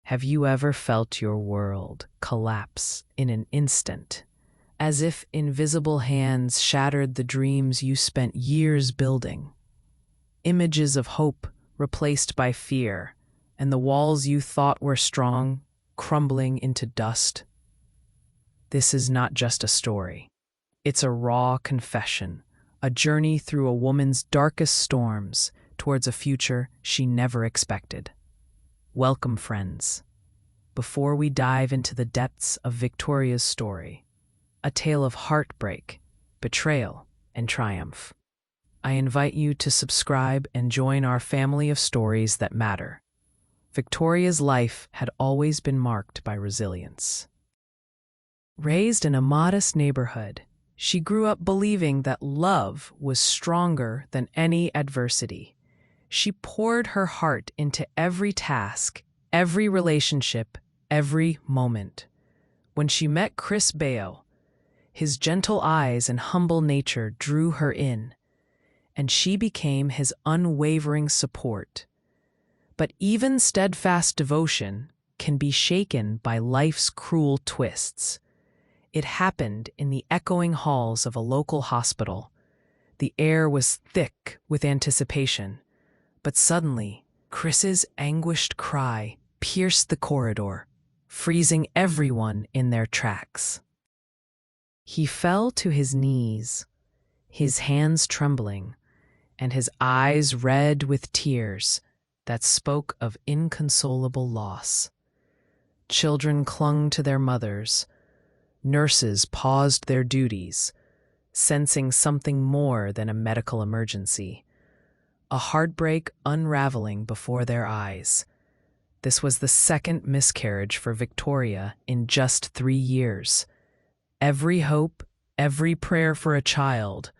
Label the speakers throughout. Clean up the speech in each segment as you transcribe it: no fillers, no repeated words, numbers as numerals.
Speaker 1: Have you ever felt your world collapse in an instant, as if invisible hands shattered the dreams you spent years building? Images of hope replaced by fear, and the walls you thought were strong crumbling into dust? This is not just a story. It's a raw confession, a journey through a woman's darkest storms towards a future she never expected. Welcome, friends. Before we dive into the depths of Victoria's story, a tale of heartbreak, betrayal, and triumph, I invite you to subscribe and join our family of stories that matter. Victoria's life had always been marked by resilience. Raised in a modest neighborhood, she grew up believing that love was stronger than any adversity. She poured her heart into every task, every relationship, every moment. When she met Chris Bayo, his gentle eyes and humble nature drew her in, and she became his unwavering support. But even steadfast devotion can be shaken by life's cruel twists. It happened in the echoing halls of a local hospital. The air was thick with anticipation. But suddenly, Chris's anguished cry pierced the corridor, freezing everyone in their tracks. He fell to his knees, his hands trembling, and his eyes red with tears that spoke of inconsolable loss. Children clung to their mothers. Nurses paused their duties, sensing something more than a medical emergency. A heartbreak unraveling before their eyes. This was the second miscarriage for Victoria in just 3 years. Every hope, every prayer for a child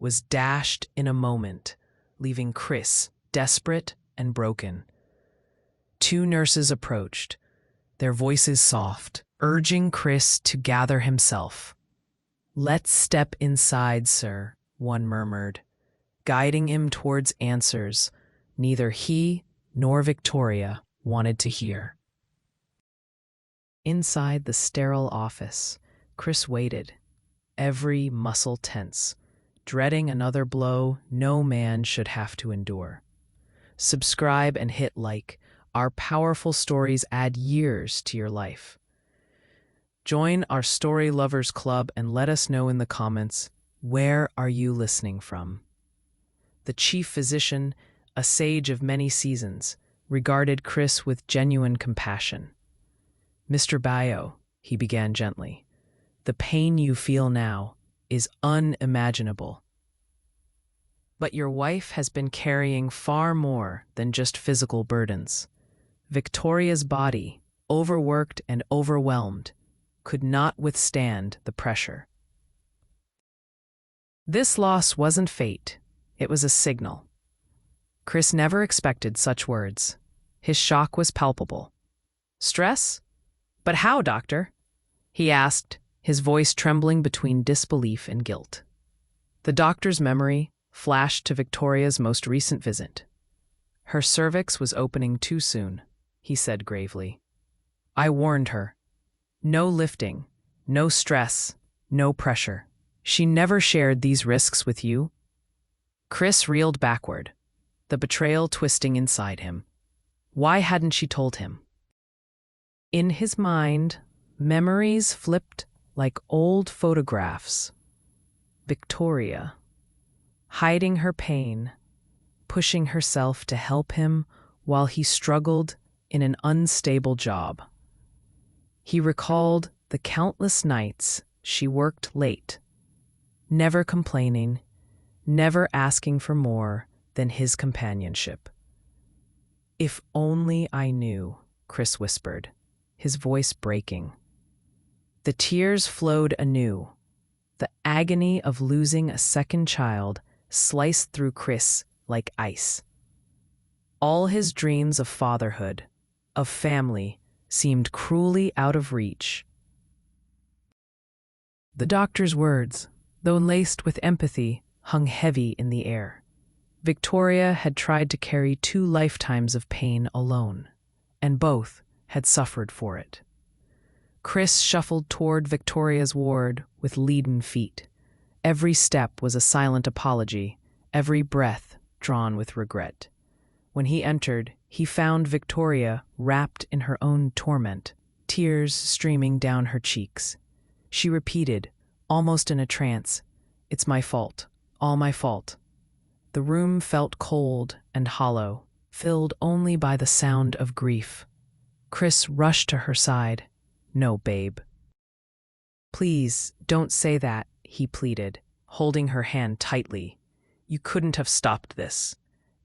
Speaker 1: was dashed in a moment, leaving Chris desperate and broken. 2 nurses approached, their voices soft, urging Chris to gather himself. "Let's step inside, sir," one murmured, guiding him towards answers neither he nor Victoria wanted to hear. Inside the sterile office, Chris waited, every muscle tense, dreading another blow no man should have to endure. Subscribe and hit like. Our powerful stories add years to your life. Join our Story Lovers Club and let us know in the comments, where are you listening from? The chief physician, a sage of many seasons, regarded Chris with genuine compassion. "Mr. Bayo," he began gently, "the pain you feel now is unimaginable. But your wife has been carrying far more than just physical burdens. Victoria's body, overworked and overwhelmed, could not withstand the pressure. This loss wasn't fate. It was a signal." Chris never expected such words. His shock was palpable. "Stress? But how, doctor?" he asked, his voice trembling between disbelief and guilt. The doctor's memory flashed to Victoria's most recent visit. "Her cervix was opening too soon," he said gravely. "I warned her. No lifting, no stress, no pressure. She never shared these risks with you." Chris reeled backward, the betrayal twisting inside him. Why hadn't she told him? In his mind, memories flipped like old photographs. Victoria, hiding her pain, pushing herself to help him while he struggled in an unstable job. He recalled the countless nights she worked late, never complaining, never asking for more than his companionship. "If only I knew," Chris whispered, his voice breaking. The tears flowed anew. The agony of losing a second child sliced through Chris like ice. All his dreams of fatherhood, of family, seemed cruelly out of reach. The doctor's words, though laced with empathy, hung heavy in the air. Victoria had tried to carry 2 lifetimes of pain alone, and both had suffered for it. Chris shuffled toward Victoria's ward with leaden feet. Every step was a silent apology, every breath drawn with regret. When he entered, he found Victoria wrapped in her own torment, tears streaming down her cheeks. She repeated, almost in a trance, "It's my fault, all my fault." The room felt cold and hollow, filled only by the sound of grief. Chris rushed to her side. "No, babe. Please, don't say that," he pleaded, holding her hand tightly. "You couldn't have stopped this.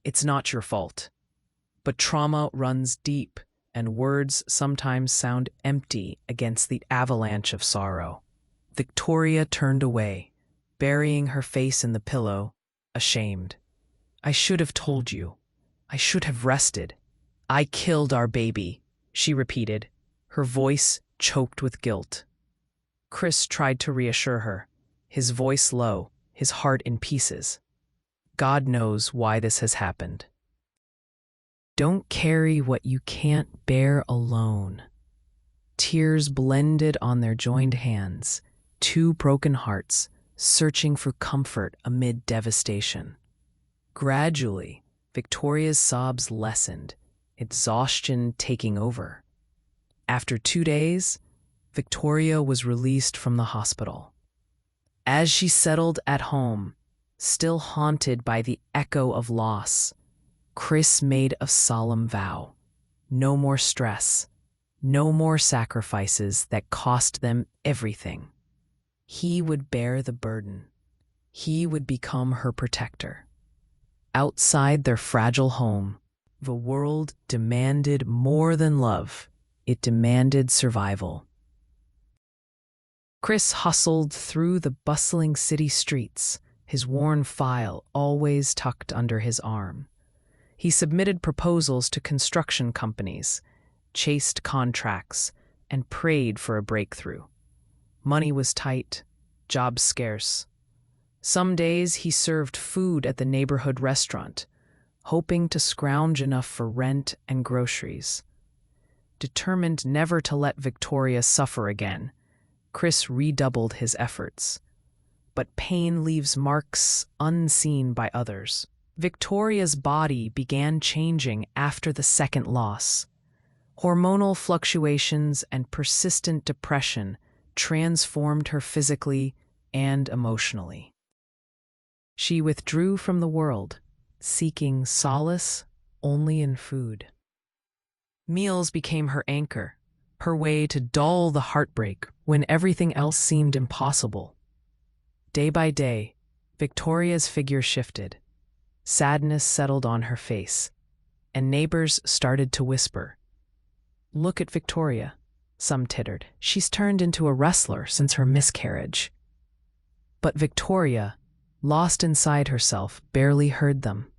Speaker 1: It's not your fault. But trauma runs deep, and words sometimes sound empty against the avalanche of sorrow." Victoria turned away, burying her face in the pillow, ashamed. "I should have told you. I should have rested. I killed our baby," she repeated, her voice choked with guilt. Chris tried to reassure her, his voice low, his heart in pieces. "God knows why this has happened. Don't carry what you can't bear alone." Tears blended on their joined hands, two broken hearts searching for comfort amid devastation. Gradually, Victoria's sobs lessened, exhaustion taking over. After 2 days, Victoria was released from the hospital. As she settled at home, still haunted by the echo of loss, Chris made a solemn vow. No more stress, no more sacrifices that cost them everything. He would bear the burden. He would become her protector. Outside their fragile home, the world demanded more than love. It demanded survival. Chris hustled through the bustling city streets, his worn file always tucked under his arm. He submitted proposals to construction companies, chased contracts, and prayed for a breakthrough. Money was tight, jobs scarce. Some days he served food at the neighborhood restaurant, hoping to scrounge enough for rent and groceries. Determined never to let Victoria suffer again, Chris redoubled his efforts. But pain leaves marks unseen by others. Victoria's body began changing after the second loss. Hormonal fluctuations and persistent depression transformed her physically and emotionally. She withdrew from the world, seeking solace only in food. Meals became her anchor, her way to dull the heartbreak when everything else seemed impossible. Day by day, Victoria's figure shifted. Sadness settled on her face, and neighbors started to whisper, "Look at Victoria," some tittered. "She's turned into a wrestler since her miscarriage." But Victoria, lost inside herself, barely heard them.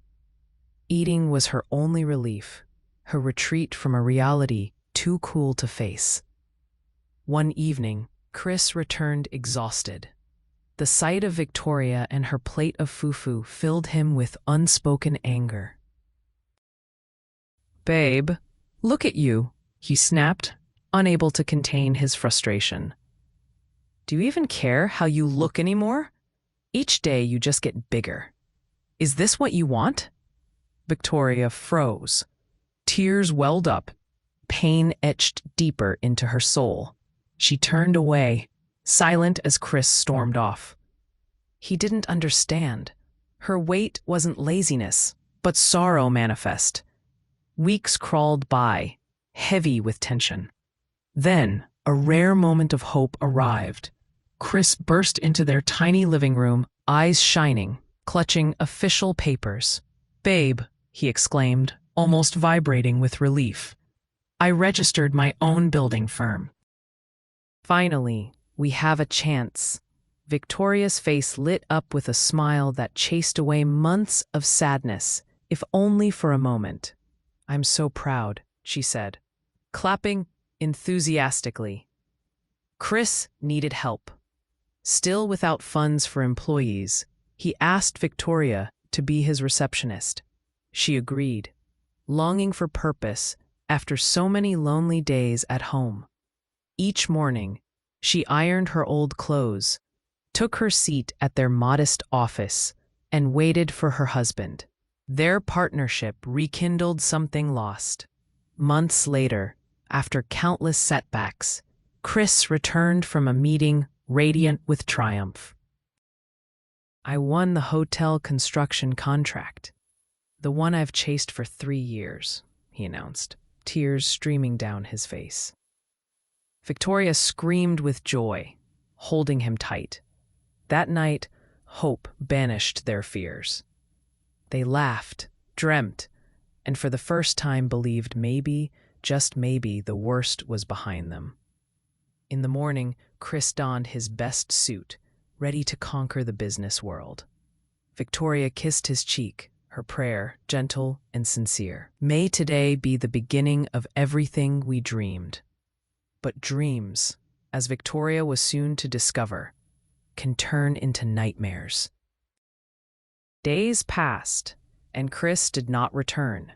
Speaker 1: Eating was her only relief, her retreat from a reality too cruel to face. One evening, Chris returned exhausted. The sight of Victoria and her plate of fufu filled him with unspoken anger. "Babe, look at you," he snapped, unable to contain his frustration. "Do you even care how you look anymore? Each day you just get bigger. Is this what you want?" Victoria froze. Tears welled up, pain etched deeper into her soul. She turned away, silent as Chris stormed off. He didn't understand. Her weight wasn't laziness, but sorrow manifest. Weeks crawled by, heavy with tension. Then, a rare moment of hope arrived. Chris burst into their tiny living room, eyes shining, clutching official papers. "Babe," he exclaimed, almost vibrating with relief. "I registered my own building firm. Finally, we have a chance." Victoria's face lit up with a smile that chased away months of sadness, if only for a moment. "I'm so proud," she said, clapping enthusiastically. Chris needed help. Still without funds for employees, he asked Victoria to be his receptionist. She agreed. Longing for purpose, after so many lonely days at home. Each morning, she ironed her old clothes, took her seat at their modest office, and waited for her husband. Their partnership rekindled something lost. Months later, after countless setbacks, Chris returned from a meeting radiant with triumph. "I won the hotel construction contract. The one I've chased for 3 years," he announced, tears streaming down his face. Victoria screamed with joy, holding him tight. That night, hope banished their fears. They laughed, dreamt, and for the first time believed maybe, just maybe, the worst was behind them. In the morning, Chris donned his best suit, ready to conquer the business world. Victoria kissed his cheek, her prayer gentle and sincere. "May today be the beginning of everything we dreamed." But dreams, as Victoria was soon to discover, can turn into nightmares. Days passed, and Chris did not return.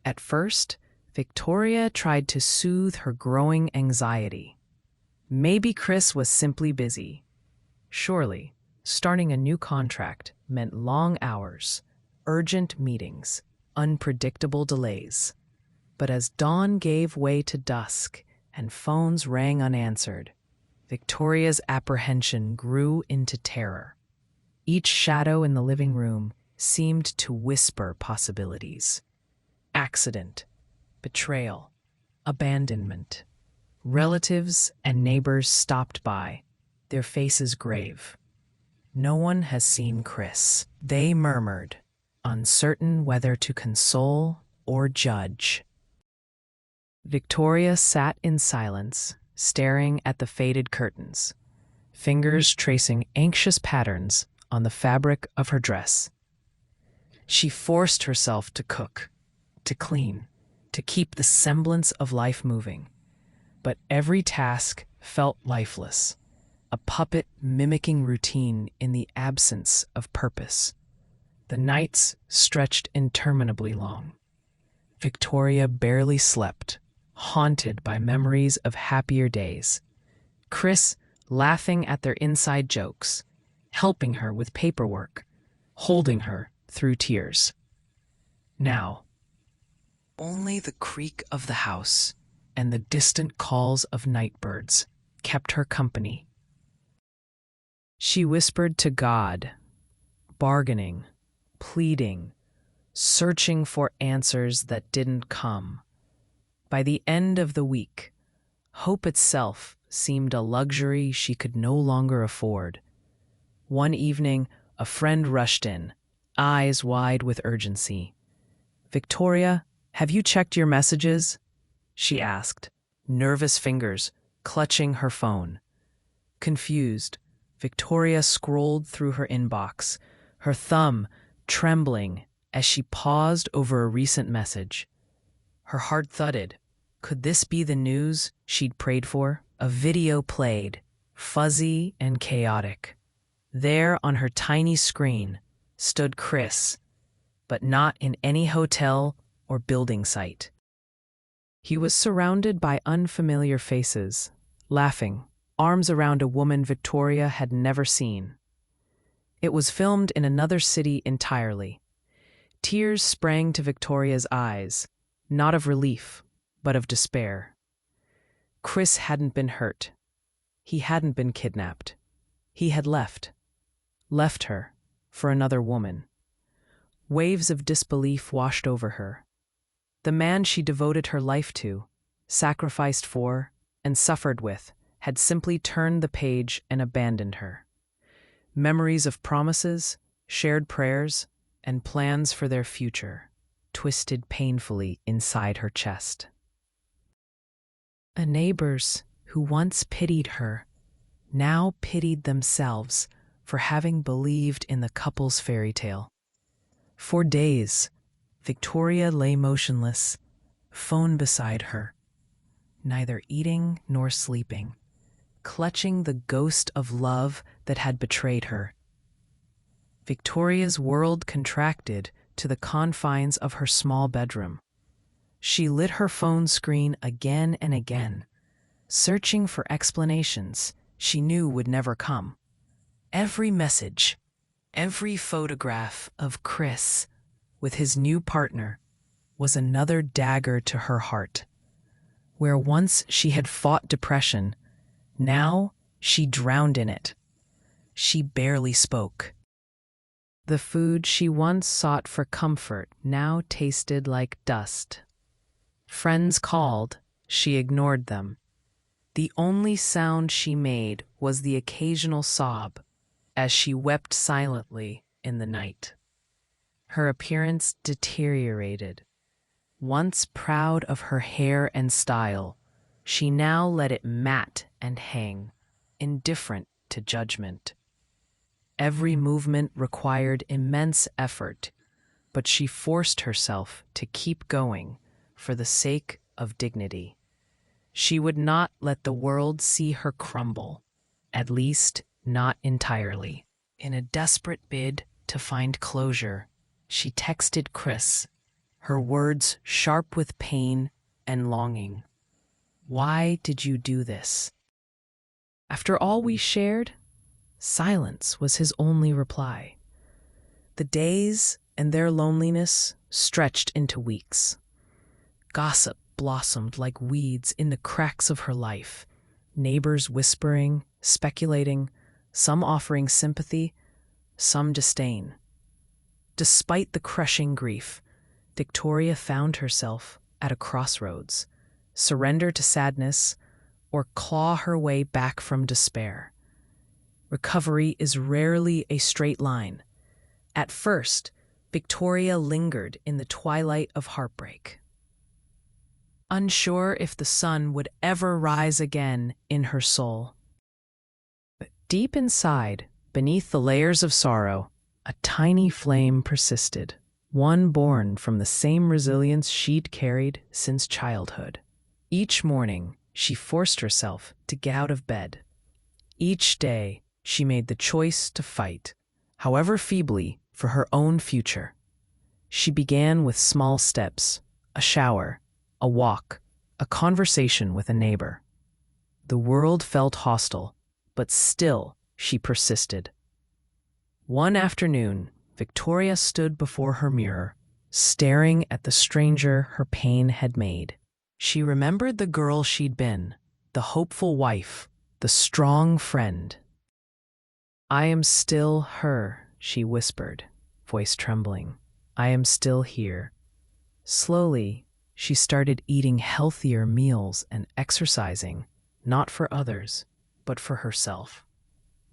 Speaker 1: At first, Victoria tried to soothe her growing anxiety. Maybe Chris was simply busy. Surely, starting a new contract meant long hours, urgent meetings, unpredictable delays. But as dawn gave way to dusk and phones rang unanswered, Victoria's apprehension grew into terror. Each shadow in the living room seemed to whisper possibilities. Accident, betrayal, abandonment. Relatives and neighbors stopped by, their faces grave. "No one has seen Chris," they murmured, uncertain whether to console or judge. Victoria sat in silence, staring at the faded curtains, fingers tracing anxious patterns on the fabric of her dress. She forced herself to cook, to clean, to keep the semblance of life moving. But every task felt lifeless, a puppet mimicking routine in the absence of purpose. The nights stretched interminably long. Victoria barely slept, haunted by memories of happier days. Chris laughing at their inside jokes, helping her with paperwork, holding her through tears. Now, only the creak of the house and the distant calls of night birds kept her company. She whispered to God, bargaining, pleading, searching for answers that didn't come. By the end of the week, hope itself seemed a luxury she could no longer afford. One evening, a friend rushed in, eyes wide with urgency. "Victoria, have you checked your messages?" she asked, nervous fingers clutching her phone. Confused, Victoria scrolled through her inbox, her thumb trembling as she paused over a recent message. Her heart thudded. Could this be the news she'd prayed for? A video played, fuzzy and chaotic. There on her tiny screen stood Chris, but not in any hotel or building site. He was surrounded by unfamiliar faces, laughing, arms around a woman Victoria had never seen. It was filmed in another city entirely. Tears sprang to Victoria's eyes, not of relief, but of despair. Chris hadn't been hurt. He hadn't been kidnapped. He had left her for another woman. Waves of disbelief washed over her. The man she devoted her life to, sacrificed for, and suffered with, had simply turned the page and abandoned her. Memories of promises, shared prayers, and plans for their future twisted painfully inside her chest. Neighbors who once pitied her now pitied themselves for having believed in the couple's fairy tale. For days, Victoria lay motionless, phone beside her, neither eating nor sleeping, clutching the ghost of love that had betrayed her. Victoria's world contracted to the confines of her small bedroom. She lit her phone screen again and again, searching for explanations she knew would never come. Every message, every photograph of Chris with his new partner was another dagger to her heart. Where once she had fought depression, now she drowned in it. She barely spoke. The food she once sought for comfort now tasted like dust. Friends called, she ignored them. The only sound she made was the occasional sob as she wept silently in the night. Her appearance deteriorated. Once proud of her hair and style, she now let it mat and hang, indifferent to judgment. Every movement required immense effort, but she forced herself to keep going for the sake of dignity. She would not let the world see her crumble, at least not entirely. In a desperate bid to find closure, she texted Chris, her words sharp with pain and longing. "Why did you do this?" After all we shared, silence was his only reply. The days and their loneliness stretched into weeks. Gossip blossomed like weeds in the cracks of her life, neighbors whispering, speculating, some offering sympathy, some disdain. Despite the crushing grief, Victoria found herself at a crossroads: surrender to sadness or claw her way back from despair. Recovery is rarely a straight line. At first, Victoria lingered in the twilight of heartbreak, unsure if the sun would ever rise again in her soul. But deep inside, beneath the layers of sorrow, a tiny flame persisted, one born from the same resilience she'd carried since childhood. Each morning, she forced herself to get out of bed. Each day, she made the choice to fight, however feebly, for her own future. She began with small steps: a shower, a walk, a conversation with a neighbor. The world felt hostile, but still she persisted. One afternoon, Victoria stood before her mirror, staring at the stranger her pain had made. She remembered the girl she'd been, the hopeful wife, the strong friend. "I am still her," she whispered, voice trembling. "I am still here." Slowly, she started eating healthier meals and exercising, not for others, but for herself.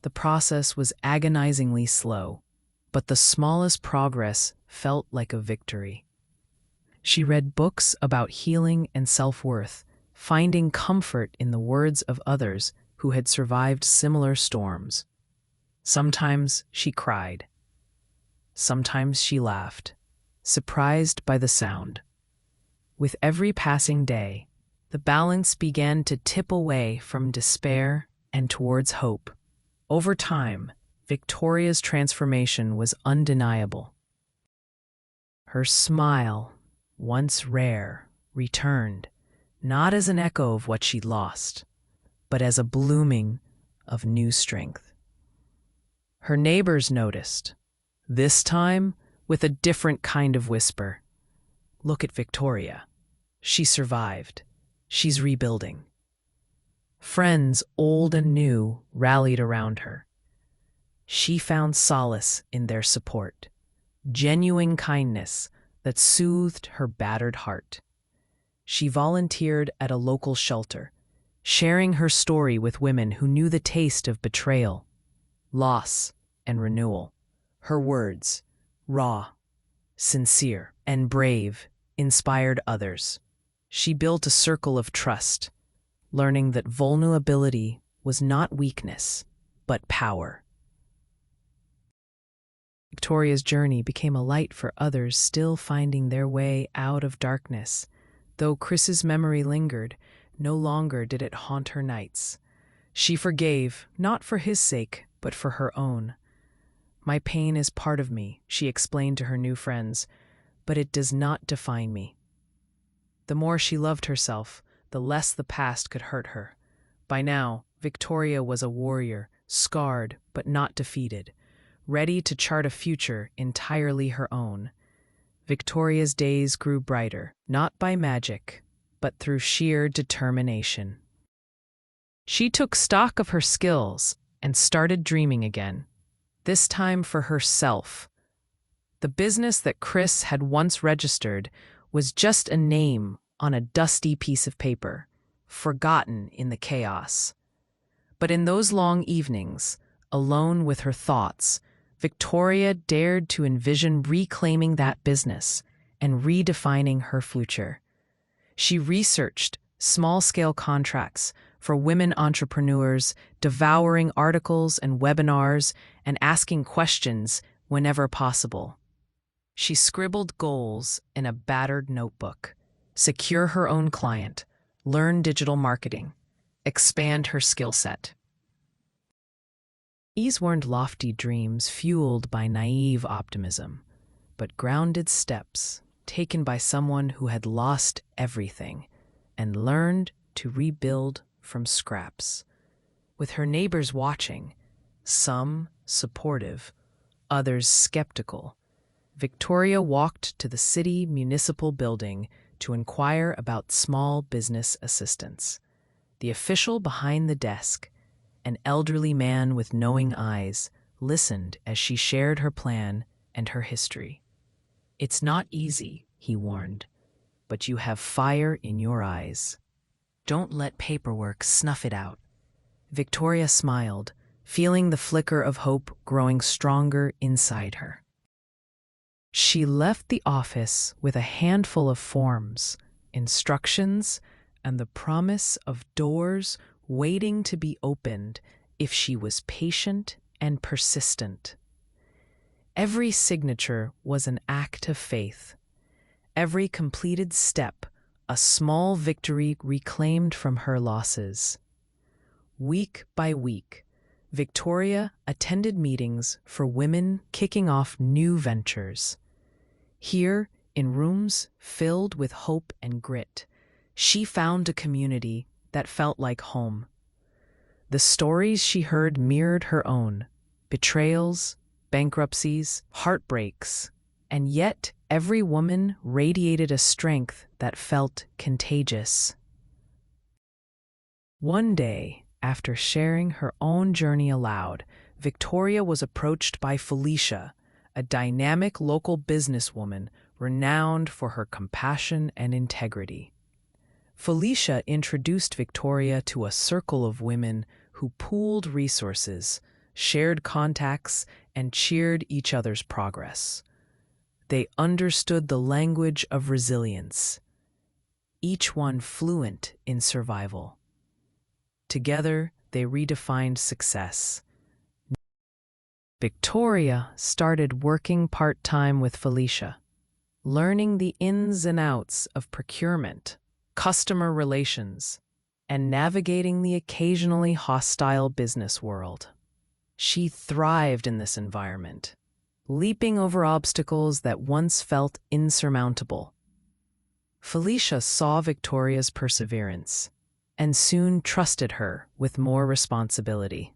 Speaker 1: The process was agonizingly slow, but the smallest progress felt like a victory. She read books about healing and self-worth, finding comfort in the words of others who had survived similar storms. Sometimes she cried. Sometimes she laughed, surprised by the sound. With every passing day, the balance began to tip away from despair and towards hope. Over time, Victoria's transformation was undeniable. Her smile, once rare, returned, not as an echo of what she'd lost, but as a blooming of new strength. Her neighbors noticed, this time with a different kind of whisper. "Look at Victoria. She survived. She's rebuilding." Friends, old and new, rallied around her. She found solace in their support, genuine kindness that soothed her battered heart. She volunteered at a local shelter, sharing her story with women who knew the taste of betrayal, loss, and renewal. Her words, raw, sincere, and brave, inspired others. She built a circle of trust, learning that vulnerability was not weakness, but power. Victoria's journey became a light for others still finding their way out of darkness. Though Chris's memory lingered, no longer did it haunt her nights. She forgave, not for his sake, but for her own. "My pain is part of me," she explained to her new friends, "but it does not define me." The more she loved herself, the less the past could hurt her. By now, Victoria was a warrior, scarred but not defeated, ready to chart a future entirely her own. Victoria's days grew brighter, not by magic, but through sheer determination. She took stock of her skills and started dreaming again, this time for herself. The business that Chris had once registered was just a name on a dusty piece of paper, forgotten in the chaos. But in those long evenings, alone with her thoughts, Victoria dared to envision reclaiming that business and redefining her future. She researched small-scale contracts for women entrepreneurs, devouring articles and webinars, and asking questions whenever possible. She scribbled goals in a battered notebook: secure her own client, learn digital marketing, expand her skill set. These weren't lofty dreams fueled by naive optimism, but grounded steps taken by someone who had lost everything and learned to rebuild from scraps. With her neighbors watching, some supportive, others skeptical, Victoria walked to the city municipal building to inquire about small business assistance. The official behind the desk, an elderly man with knowing eyes, listened as she shared her plan and her history. "It's not easy," he warned, "but you have fire in your eyes. Don't let paperwork snuff it out." Victoria smiled, feeling the flicker of hope growing stronger inside her. She left the office with a handful of forms, instructions, and the promise of doors waiting to be opened if she was patient and persistent. Every signature was an act of faith. Every completed step, a small victory reclaimed from her losses. Week by week, Victoria attended meetings for women kicking off new ventures. Here, in rooms filled with hope and grit, she found a community that felt like home. The stories she heard mirrored her own: betrayals, bankruptcies, heartbreaks, and yet every woman radiated a strength that felt contagious. One day, after sharing her own journey aloud, Victoria was approached by Felicia, a dynamic local businesswoman renowned for her compassion and integrity. Felicia introduced Victoria to a circle of women who pooled resources, shared contacts, and cheered each other's progress. They understood the language of resilience, each one fluent in survival. Together, they redefined success. Victoria started working part-time with Felicia, learning the ins and outs of procurement, customer relations, and navigating the occasionally hostile business world. She thrived in this environment, leaping over obstacles that once felt insurmountable. Felicia saw Victoria's perseverance and soon trusted her with more responsibility.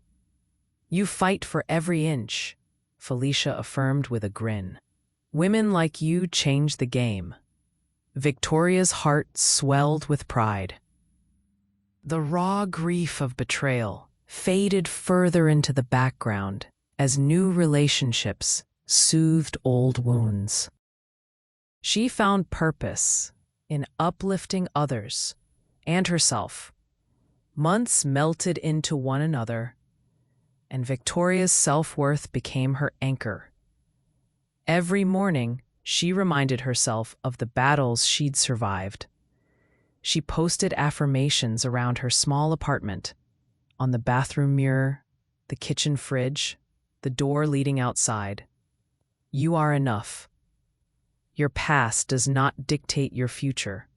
Speaker 1: "You fight for every inch," Felicia affirmed with a grin. "Women like you change the game." Victoria's heart swelled with pride. The raw grief of betrayal faded further into the background as new relationships soothed old wounds. She found purpose in uplifting others and herself. Months melted into one another, and Victoria's self-worth became her anchor. Every morning, she reminded herself of the battles she'd survived. She posted affirmations around her small apartment, on the bathroom mirror, the kitchen fridge, the door leading outside. "You are enough. Your past does not dictate your future.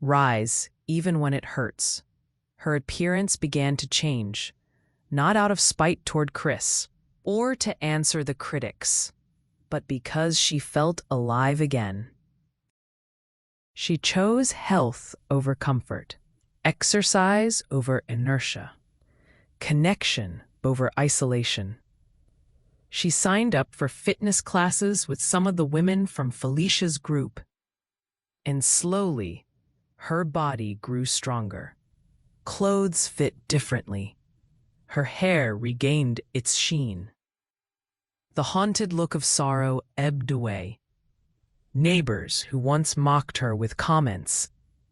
Speaker 1: Rise, even when it hurts." Her appearance began to change, not out of spite toward Chris, or to answer the critics, but because she felt alive again. She chose health over comfort, exercise over inertia, connection over isolation. She signed up for fitness classes with some of the women from Felicia's group, and slowly, her body grew stronger. Clothes fit differently. Her hair regained its sheen. The haunted look of sorrow ebbed away. Neighbors who once mocked her with comments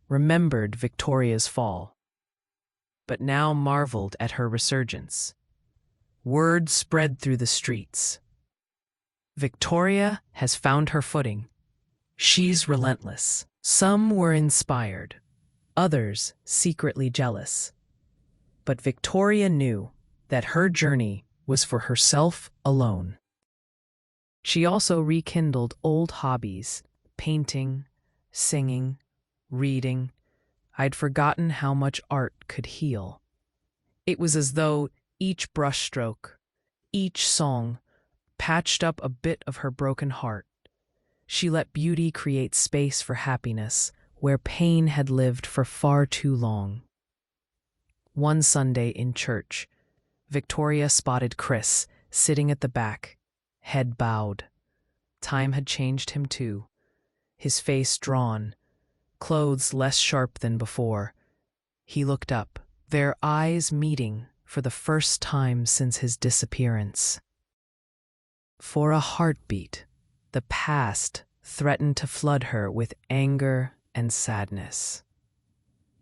Speaker 1: remembered Victoria's fall, but now marveled at her resurgence. Word spread through the streets. Victoria has found her footing. She's relentless. Some were inspired, others secretly jealous. But Victoria knew that her journey was for herself alone. She also rekindled old hobbies, painting, singing, reading. I'd forgotten how much art could heal. It was as though each brushstroke, each song, patched up a bit of her broken heart. She let beauty create space for happiness where pain had lived for far too long. One Sunday in church, Victoria spotted Chris sitting at the back, head bowed. Time had changed him too. His face drawn, clothes less sharp than before. He looked up, their eyes meeting for the first time since his disappearance. For a heartbeat, the past threatened to flood her with anger and sadness.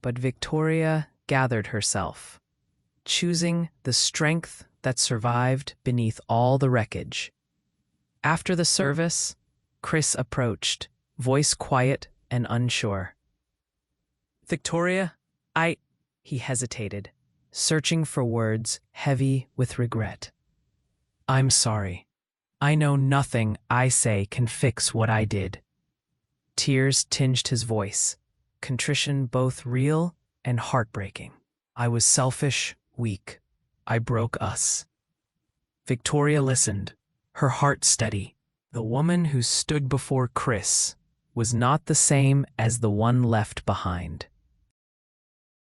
Speaker 1: But Victoria gathered herself, choosing the strength that survived beneath all the wreckage. After the service, Chris approached, voice quiet and unsure. "Victoria, He hesitated, searching for words heavy with regret. "I'm sorry. I know nothing I say can fix what I did." Tears tinged his voice, contrition both real and heartbreaking. "I was selfish, weak. I broke us." Victoria listened, her heart steady. The woman who stood before Chris was not the same as the one left behind.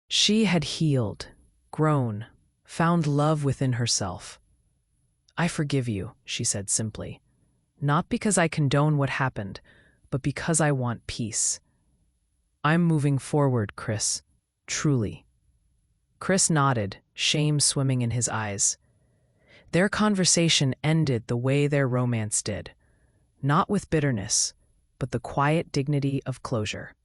Speaker 1: She had healed, grown, found love within herself. "I forgive you," she said simply, "not because I condone what happened, but because I want peace. I'm moving forward, Chris, truly." Chris nodded, shame swimming in his eyes. Their conversation ended the way their romance did, not with bitterness, but the quiet dignity of closure.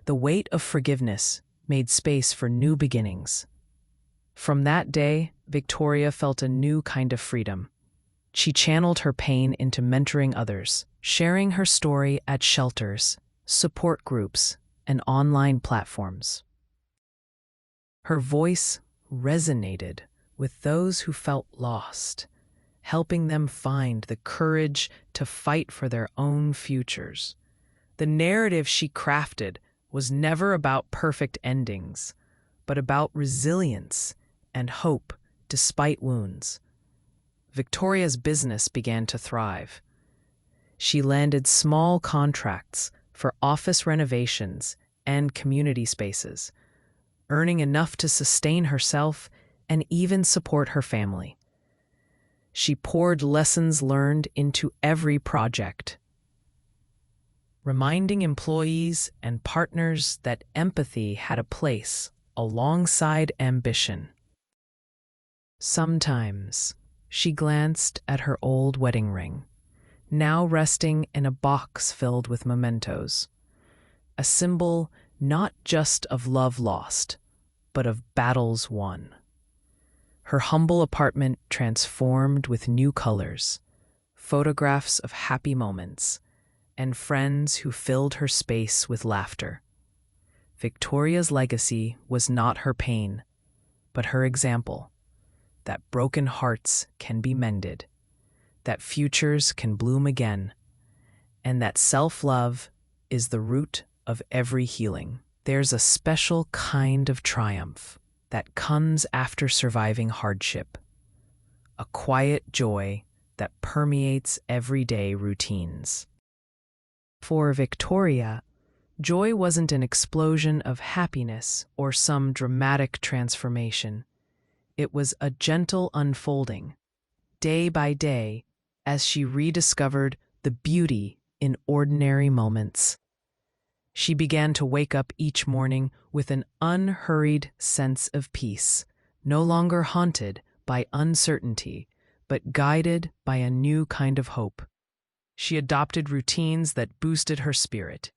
Speaker 1: The weight of forgiveness made space for new beginnings. From that day, Victoria felt a new kind of freedom. She channeled her pain into mentoring others, sharing her story at shelters, support groups, and online platforms. Her voice resonated with those who felt lost, helping them find the courage to fight for their own futures. The narrative she crafted was never about perfect endings, but about resilience and hope despite wounds. Victoria's business began to thrive. She landed small contracts for office renovations and community spaces, earning enough to sustain herself and even support her family. She poured lessons learned into every project, reminding employees and partners that empathy had a place alongside ambition. Sometimes she glanced at her old wedding ring, now resting in a box filled with mementos, a symbol not just of love lost, but of battles won. Her humble apartment transformed with new colors, photographs of happy moments, and friends who filled her space with laughter. Victoria's legacy was not her pain, but her example, that broken hearts can be mended, that futures can bloom again, and that self-love is the root of every healing. There's a special kind of triumph that comes after surviving hardship, a quiet joy that permeates everyday routines. For Victoria, Joy wasn't an explosion of happiness or some dramatic transformation. It was a gentle unfolding, day by day, as she rediscovered the beauty in ordinary moments. She began to wake up each morning with an unhurried sense of peace, no longer haunted by uncertainty, but guided by a new kind of hope. She adopted routines that boosted her spirit.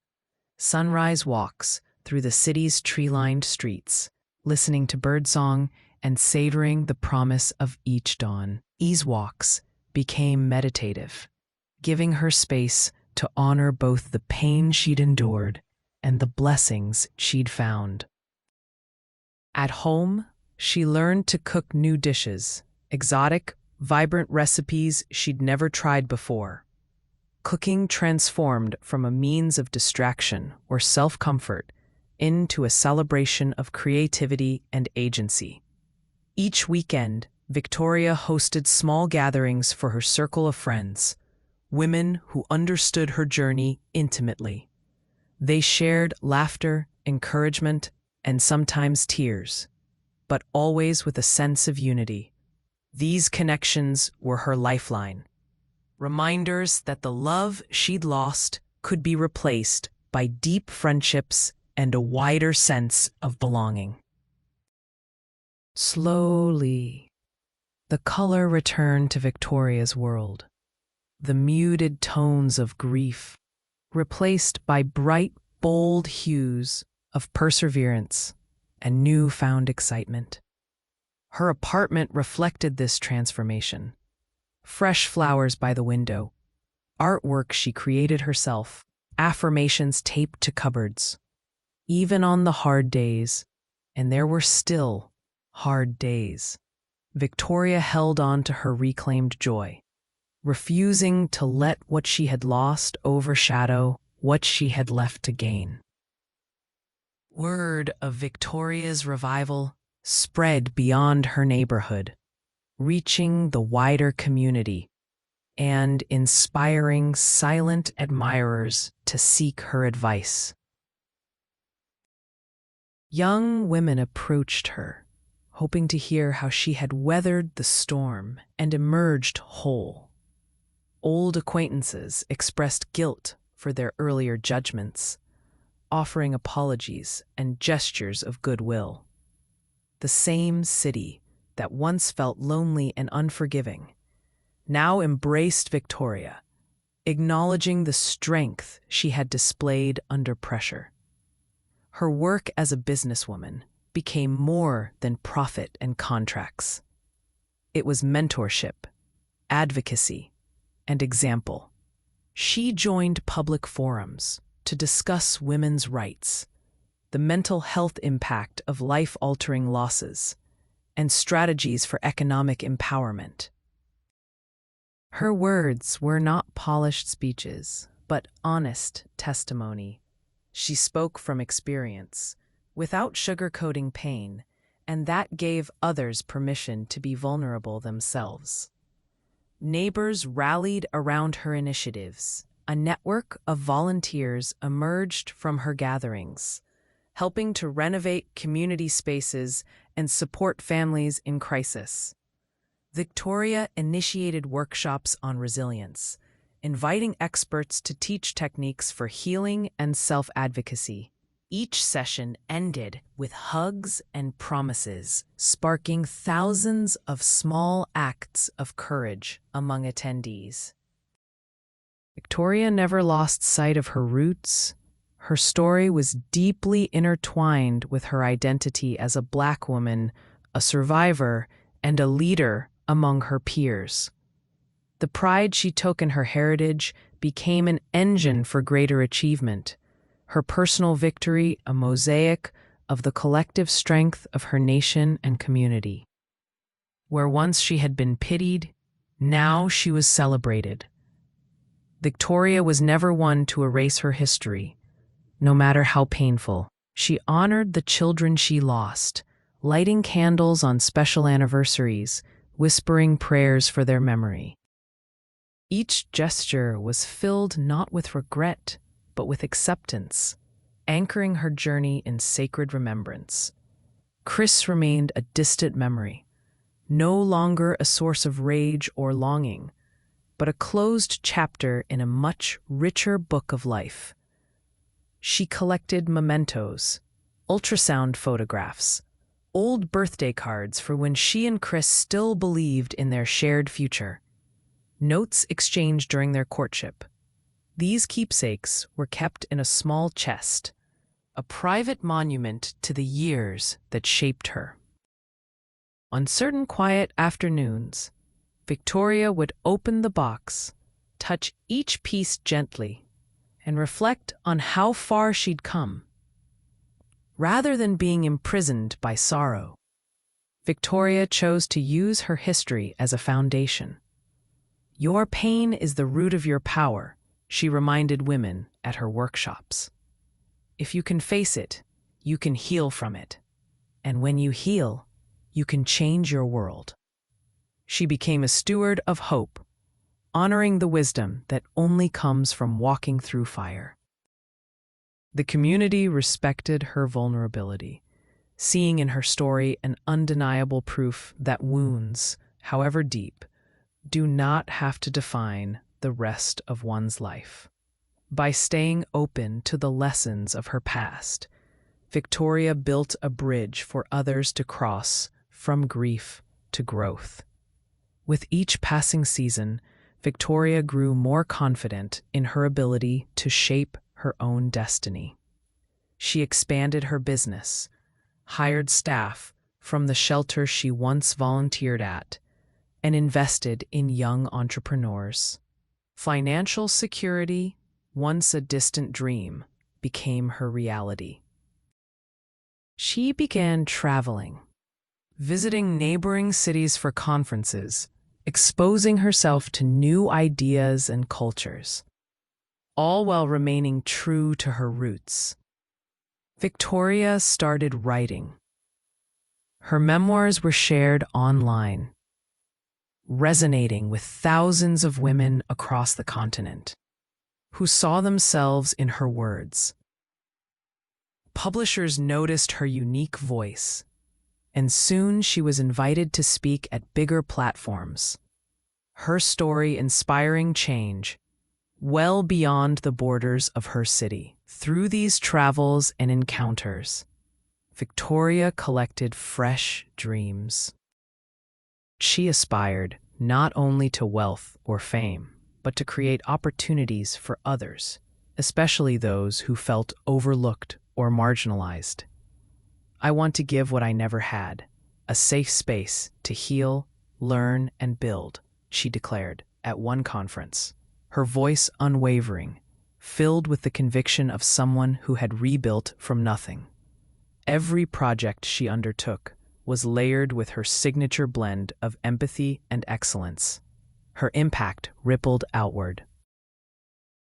Speaker 1: Sunrise walks through the city's tree-lined streets, listening to birdsong and savoring the promise of each dawn. These walks became meditative, giving her space to honor both the pain she'd endured and the blessings she'd found. At home, she learned to cook new dishes, exotic, vibrant recipes she'd never tried before. Cooking transformed from a means of distraction or self-comfort into a celebration of creativity and agency. Each weekend, Victoria hosted small gatherings for her circle of friends, women who understood her journey intimately. They shared laughter, encouragement, and sometimes tears, but always with a sense of unity. These connections were her lifeline. Reminders that the love she'd lost could be replaced by deep friendships and a wider sense of belonging. Slowly, the color returned to Victoria's world. The muted tones of grief, replaced by bright, bold hues of perseverance and newfound excitement. Her apartment reflected this transformation. Fresh flowers by the window, artwork she created herself, affirmations taped to cupboards. Even on the hard days, and there were still hard days, Victoria held on to her reclaimed joy, refusing to let what she had lost overshadow what she had left to gain. Word of Victoria's revival spread beyond her neighborhood, reaching the wider community and inspiring silent admirers to seek her advice. Young women approached her, hoping to hear how she had weathered the storm and emerged whole. Old acquaintances expressed guilt for their earlier judgments, offering apologies and gestures of goodwill. The same city that once felt lonely and unforgiving now embraced Victoria, acknowledging the strength she had displayed under pressure. Her work as a businesswoman became more than profit and contracts. It was mentorship, advocacy, and example. She joined public forums to discuss women's rights, the mental health impact of life-altering losses, and strategies for economic empowerment. Her words were not polished speeches, but honest testimony. She spoke from experience, without sugarcoating pain, and that gave others permission to be vulnerable themselves. Neighbors rallied around her initiatives. A network of volunteers emerged from her gatherings, helping to renovate community spaces and support families in crisis. Victoria initiated workshops on resilience, inviting experts to teach techniques for healing and self-advocacy. Each session ended with hugs and promises, sparking thousands of small acts of courage among attendees. Victoria never lost sight of her roots. Her story was deeply intertwined with her identity as a Black woman, a survivor, and a leader among her peers. The pride she took in her heritage became an engine for greater achievement, her personal victory a mosaic of the collective strength of her nation and community. Where once she had been pitied, now she was celebrated. Victoria was never one to erase her history, no matter how painful. She honored the children she lost, lighting candles on special anniversaries, whispering prayers for their memory. Each gesture was filled not with regret, but with acceptance, anchoring her journey in sacred remembrance. Chris remained a distant memory, no longer a source of rage or longing, but a closed chapter in a much richer book of life. She collected mementos, ultrasound photographs, old birthday cards for when she and Chris still believed in their shared future, notes exchanged during their courtship. These keepsakes were kept in a small chest, a private monument to the years that shaped her. On certain quiet afternoons, Victoria would open the box, touch each piece gently, and reflect on how far she'd come. Rather than being imprisoned by sorrow, Victoria chose to use her history as a foundation. "Your pain is the root of your power," she reminded women at her workshops. "If you can face it, you can heal from it. And when you heal, you can change your world." She became a steward of hope, honoring the wisdom that only comes from walking through fire. The community respected her vulnerability, seeing in her story an undeniable proof that wounds, however deep, do not have to define the rest of one's life. By staying open to the lessons of her past, Victoria built a bridge for others to cross from grief to growth. With each passing season, Victoria grew more confident in her ability to shape her own destiny. She expanded her business, hired staff from the shelter she once volunteered at, and invested in young entrepreneurs. Financial security, once a distant dream, became her reality. She began traveling, visiting neighboring cities for conferences, exposing herself to new ideas and cultures, all while remaining true to her roots. Victoria started writing. Her memoirs were shared online, resonating with thousands of women across the continent who saw themselves in her words. Publishers noticed her unique voice, and soon she was invited to speak at bigger platforms, her story inspiring change well beyond the borders of her city. Through these travels and encounters, Victoria collected fresh dreams. She aspired not only to wealth or fame, but to create opportunities for others, especially those who felt overlooked or marginalized. "I want to give what I never had, a safe space to heal, learn, and build," she declared at one conference, her voice unwavering, filled with the conviction of someone who had rebuilt from nothing. Every project she undertook was layered with her signature blend of empathy and excellence. Her impact rippled outward.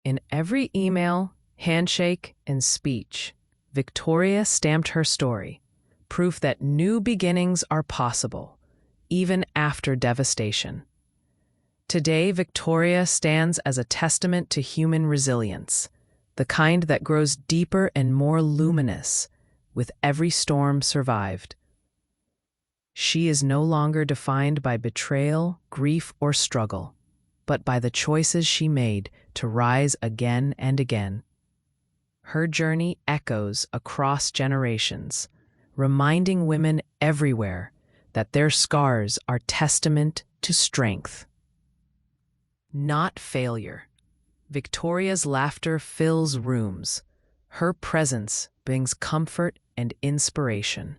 Speaker 1: In every email, handshake, and speech, Victoria stamped her story, proof that new beginnings are possible, even after devastation. Today, Victoria stands as a testament to human resilience, the kind that grows deeper and more luminous with every storm survived. She is no longer defined by betrayal, grief, or struggle, but by the choices she made to rise again and again. Her journey echoes across generations, reminding women everywhere that their scars are testament to strength, not failure. Victoria's laughter fills rooms. Her presence brings comfort and inspiration.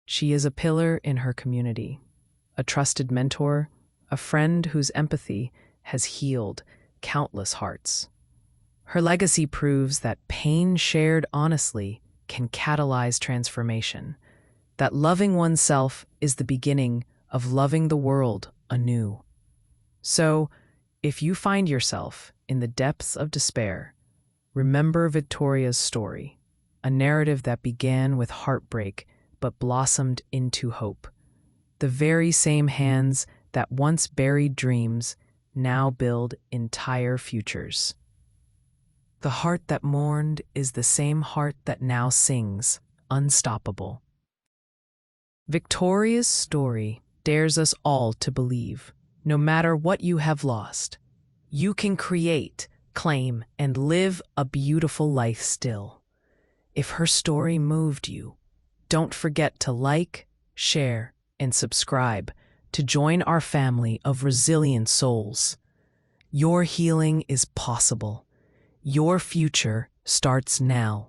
Speaker 1: She is a pillar in her community, a trusted mentor, a friend whose empathy has healed countless hearts. Her legacy proves that pain shared honestly can catalyze transformation, that loving oneself is the beginning of loving the world anew. So, if you find yourself in the depths of despair, remember Victoria's story, a narrative that began with heartbreak but blossomed into hope. The very same hands that once buried dreams now build entire futures. The heart that mourned is the same heart that now sings, unstoppable. Victoria's story dares us all to believe, no matter what you have lost, you can create, claim, and live a beautiful life still. If her story moved you, don't forget to like, share, and subscribe to join our family of resilient souls. Your healing is possible. Your future starts now.